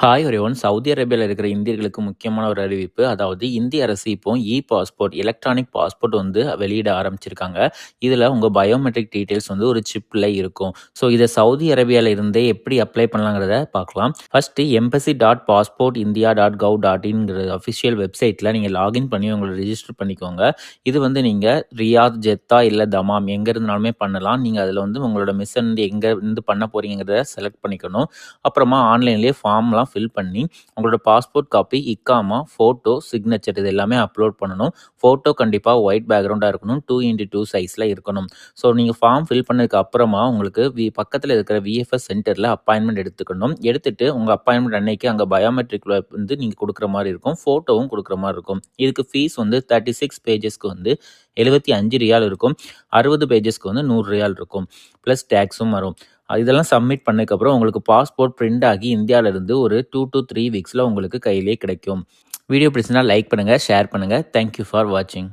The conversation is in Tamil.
Hi everyone. சவுதி அரேபியால இருக்கிற இந்தியர்களுக்கு முக்கியமான ஒரு அறிவிப்பு. அதாவது இந்திய அரசு இப்போ பாஸ்போர்ட், எலக்ட்ரானிக் பாஸ்போர்ட் வந்து வெளியிட ஆரம்பிச்சிருக்காங்க. இதில உங்க பயோமெட்ரிக் டீட்டெயில்ஸ் வந்து ஒரு சிப்ல இருக்கும். ஸோ இத சவுதி அரேபியால இருந்தே எப்படி அப்ளை பண்ணலாங்கிறத பார்க்கலாம். ஃபர்ஸ்ட்டு embassy.passportindia.gov.inங்கிற அஃபிஷியல் வெப்சைட்ல நீங்க லாகின் பண்ணி உங்கள ரிஜிஸ்டர் பண்ணிக்கோங்க. இது வந்து நீங்க ரியாத், ஜெத்தா இல்ல தமாம் எங்க இருந்தாலுமே பண்ணலாம். நீங்க அதில வந்து உங்களோட மிஷன் வந்து எங்க இருந்து பண்ண போறீங்கங்கிறத செலக்ட் பண்ணிக்கணும். அப்புறமா ஆன்லைன்லேயே ஃபார்ம்லாம் ஃபில் பண்ணி உங்களோட பாஸ்போர்ட் காப்பி, இக்காமா, ஃபோட்டோ, சிக்னேச்சர் இது எல்லாமே அப்லோட் பண்ணணும். ஃபோட்டோ கண்டிப்பாக ஒயிட் பேக்ரவுண்டாக இருக்கணும். 2x2 சைஸில் இருக்கணும். ஸோ நீங்கள் ஃபார்ம் ஃபில் பண்ணதுக்கு அப்புறமா உங்களுக்கு பக்கத்தில் இருக்கிற விஎஃப்எஸ் சென்டரில் அப்பாயின்மெண்ட் எடுத்துக்கணும். எடுத்துட்டு உங்கள் அப்பாயின்மெண்ட் அன்னைக்கு அங்கே பயோமெட்ரிக்கில் வந்து நீங்கள் கொடுக்குற மாதிரி இருக்கும். ஃபோட்டோவும் கொடுக்குற மாதிரி இருக்கும். இதுக்கு ஃபீஸ் வந்து 36 பேஜஸ்க்கு வந்து 75 ரியால் இருக்கும். 60 பேஜஸ்க்கு வந்து 100 ரியால் இருக்கும். ப்ளஸ் டேக்ஸும் வரும். இதெல்லாம் சப்மிட் பண்ணதுக்கப்புறம் உங்களுக்கு பாஸ்போர்ட் பிரிண்ட் ஆகி இந்தியாவிலேருந்து ஒரு 2 to 3 வீக்ஸில் உங்களுக்கு கையிலே கிடைக்கும். வீடியோ பிடிச்சிருந்தா லைக் பண்ணுங்கள், ஷேர் பண்ணுங்கள். தேங்க்யூ ஃபார் வாட்சிங்.